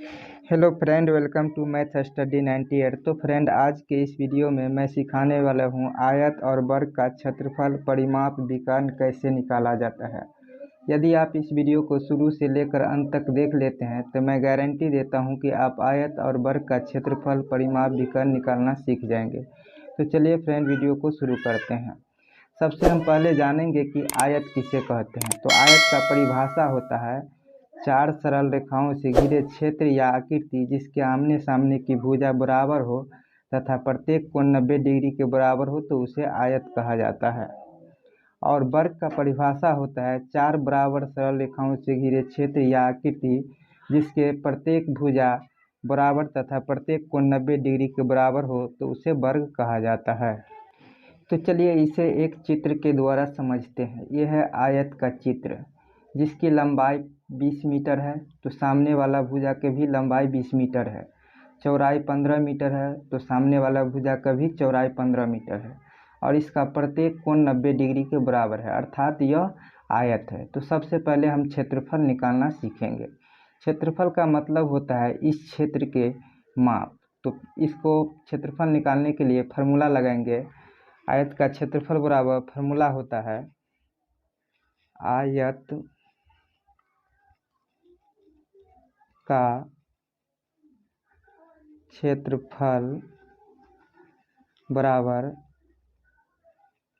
Hello friend, welcome to math study 98। तो friend, आज के इस वीडियो में मैं सिखाने वाला हूँ आयत और वर्ग का क्षेत्रफल, परिमाप, विकर्ण कैसे निकाला जाता है। यदि आप इस वीडियो को शुरू से लेकर अंत तक देख लेते हैं तो मैं गारंटी देता हूँ कि आप आयत और वर्ग का क्षेत्रफल, परिमाप, विकर्ण निकालना सीख जाएंगे। तो चलिए फ्रेंड, वीडियो को शुरू करते हैं। सबसे हम पहले जानेंगे कि आयत किसे कहते हैं। तो आयत का परिभाषा होता है चार सरल रेखाओं से घिरे क्षेत्र या आकृति जिसके आमने सामने की भुजा बराबर हो तथा प्रत्येक कोण 90 डिग्री के बराबर हो तो उसे आयत कहा जाता है। और वर्ग का परिभाषा होता है चार बराबर सरल रेखाओं से घिरे क्षेत्र या आकृति जिसके प्रत्येक भुजा बराबर तथा प्रत्येक कोण 90 डिग्री के बराबर हो तो उसे वर्ग कहा जाता है। तो चलिए इसे एक चित्र के द्वारा समझते हैं। यह है आयत का चित्र जिसकी लंबाई 20 मीटर है, तो सामने वाला भुजा की भी लंबाई 20 मीटर है। चौड़ाई 15 मीटर है, तो सामने वाला भुजा का भी चौड़ाई 15 मीटर है। और इसका प्रत्येक कोण 90 डिग्री के बराबर है, अर्थात यह आयत है। तो सबसे पहले हम क्षेत्रफल निकालना सीखेंगे। क्षेत्रफल का मतलब होता है इस क्षेत्र के माप। तो इसको क्षेत्रफल निकालने के लिए फार्मूला लगाएंगे। आयत का क्षेत्रफल बराबर फार्मूला होता है आयत का क्षेत्रफल बराबर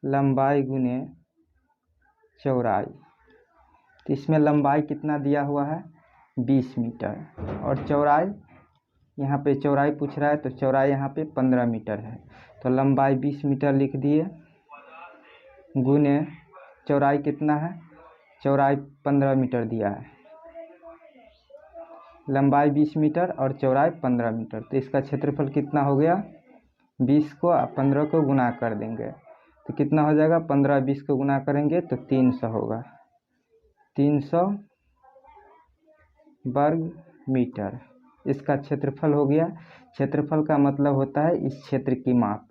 लंबाई गुने चौड़ाई। तो इसमें लंबाई कितना दिया हुआ है 20 मीटर और चौड़ाई, यहाँ पे चौड़ाई पूछ रहा है तो चौड़ाई यहाँ पे 15 मीटर है। तो लंबाई 20 मीटर लिख दिए गुने चौड़ाई कितना है, चौड़ाई 15 मीटर दिया है। लंबाई 20 मीटर और चौड़ाई 15 मीटर, तो इसका क्षेत्रफल कितना हो गया 20 को 15 को गुना कर देंगे तो कितना हो जाएगा 15 20 को गुना करेंगे तो 300 होगा। 300 वर्ग मीटर इसका क्षेत्रफल हो गया। क्षेत्रफल का मतलब होता है इस क्षेत्र की माप।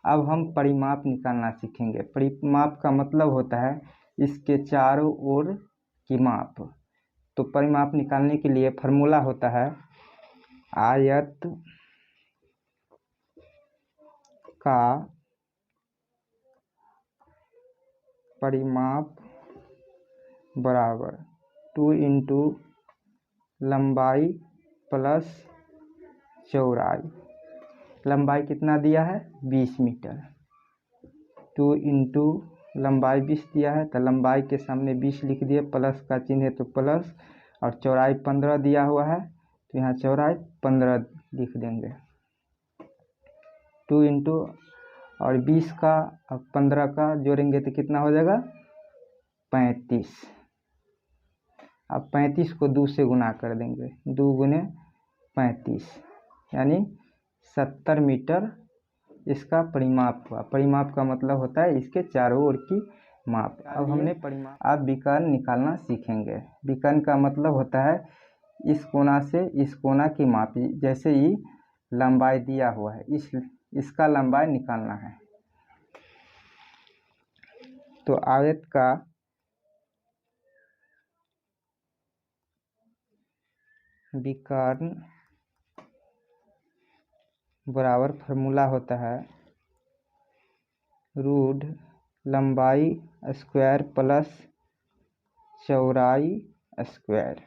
अब हम परिमाप निकालना सीखेंगे। परिमाप का मतलब होता है इसके चारों ओर की माप। तो परिमाप निकालने के लिए फार्मूला होता है आयत का परिमाप बराबर 2 इंटू लंबाई प्लस चौड़ाई। लंबाई कितना दिया है 20 मीटर, 2 इंटू लंबाई 20 दिया है तो लंबाई के सामने 20 लिख दिए, प्लस का चिन्ह है तो प्लस, और चौड़ाई 15 दिया हुआ है तो यहाँ चौड़ाई 15 लिख देंगे। 2 इंटू और 20 का अब 15 का जोड़ेंगे तो कितना हो जाएगा 35। अब 35 को 2 से गुना कर देंगे, 2 गुने 35 यानी 70 मीटर इसका परिमाप हुआ। परिमाप का मतलब होता है इसके चारों ओर की माप। अब हमने परिमाप। अब विकर्ण निकालना सीखेंगे। विकर्ण का मतलब होता है इस कोना से इस कोना की माप। जैसे ही लंबाई दिया हुआ है इसका लंबाई निकालना है। तो आयत का विकर्ण बराबर फार्मूला होता है रूट लंबाई स्क्वायर प्लस चौड़ाई स्क्वायर।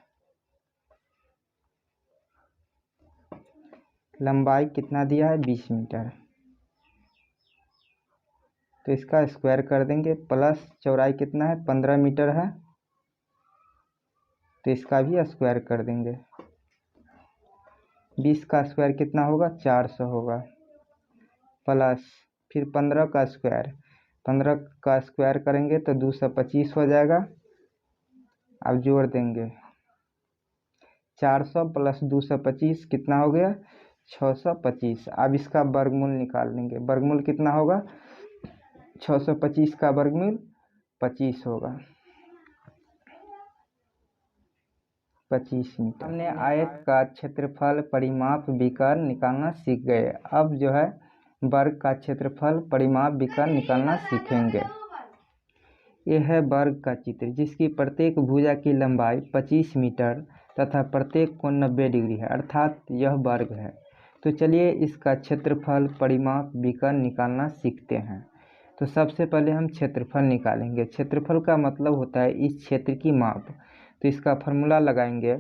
लंबाई कितना दिया है 20 मीटर, तो इसका स्क्वायर कर देंगे, प्लस चौड़ाई कितना है 15 मीटर है तो इसका भी स्क्वायर कर देंगे। 20 का स्क्वायर कितना होगा 400 होगा, प्लस फिर 15 का स्क्वायर, 15 का स्क्वायर करेंगे तो 225 हो जाएगा। अब जोड़ देंगे 400 प्लस 225 कितना हो गया 625। अब इसका वर्गमूल निकाल लेंगे। वर्गमूल कितना होगा 625 का वर्गमूल 25 होगा, 25 मीटर। हमने आयत का क्षेत्रफल, परिमाप, विकर्ण निकालना सीख गए। अब जो है वर्ग का क्षेत्रफल, परिमाप, विकर्ण निकालना सीखेंगे। यह है वर्ग का चित्र जिसकी प्रत्येक भुजा की लंबाई 25 मीटर तथा प्रत्येक कोण 90 डिग्री है, अर्थात यह वर्ग है। तो चलिए इसका क्षेत्रफल, परिमाप, विकर्ण निकालना सीखते हैं। तो सबसे पहले हम क्षेत्रफल निकालेंगे। क्षेत्रफल का मतलब होता है इस क्षेत्र की माप। तो इसका फॉर्मूला लगाएंगे,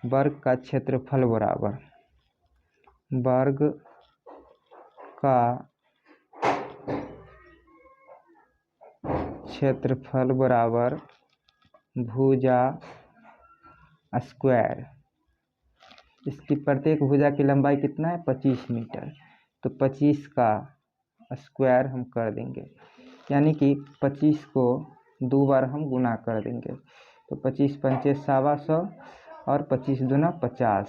वर्ग का क्षेत्रफल बराबर वर्ग का क्षेत्रफल बराबर भुजा स्क्वायर। इसकी प्रत्येक भुजा की लंबाई कितना है? 25 मीटर। तो 25 का स्क्वायर हम कर देंगे, यानी कि 25 को 2 बार हम गुना कर देंगे। तो 25 पंचे 125 और 25 दूना 50,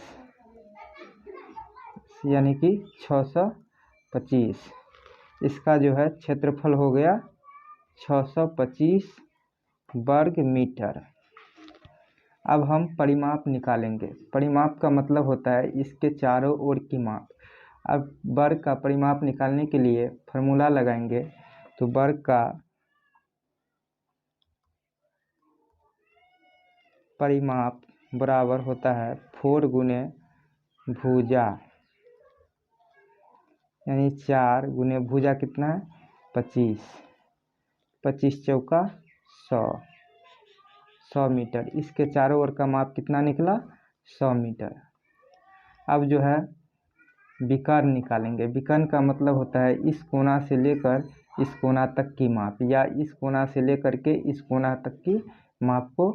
यानी कि 625। इसका जो है क्षेत्रफल हो गया 625 वर्ग मीटर। अब हम परिमाप निकालेंगे। परिमाप का मतलब होता है इसके चारों ओर की माप। अब वर्ग का परिमाप निकालने के लिए फॉर्मूला लगाएंगे। तो वर्ग का परिमाप बराबर होता है 4 गुने भुजा, यानी 4 गुने भुजा कितना है? 25। 25 चौका 100 मीटर। इसके चारों ओर का माप कितना निकला? 100 मीटर। अब जो है विकर्ण निकालेंगे। विकर्ण का मतलब होता है इस कोना से लेकर इस कोना तक की माप, या इस कोना से लेकर के इस कोना तक की माप को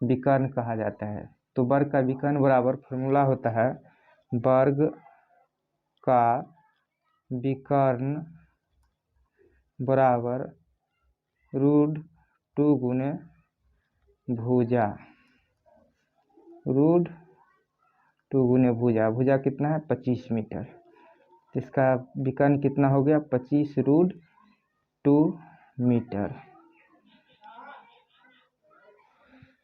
विकर्ण कहा जाता है। तो वर्ग का विकर्ण बराबर फॉर्मूला होता है वर्ग का विकर्ण बराबर √2 गुने भुजा, √2 गुने भुजा। भुजा कितना है? 25 मीटर। इसका विकर्ण कितना हो गया? 25 √2 मीटर।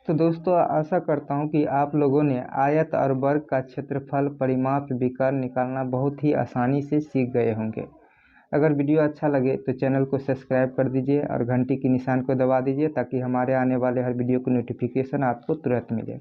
तो दोस्तों आशा करता हूँ कि आप लोगों ने आयत और वर्ग का क्षेत्रफल, परिमाप, विकर्ण निकालना बहुत ही आसानी से सीख गए होंगे। अगर वीडियो अच्छा लगे तो चैनल को सब्सक्राइब कर दीजिए और घंटी की निशान को दबा दीजिए, ताकि हमारे आने वाले हर वीडियो की नोटिफिकेशन आपको तुरंत मिले।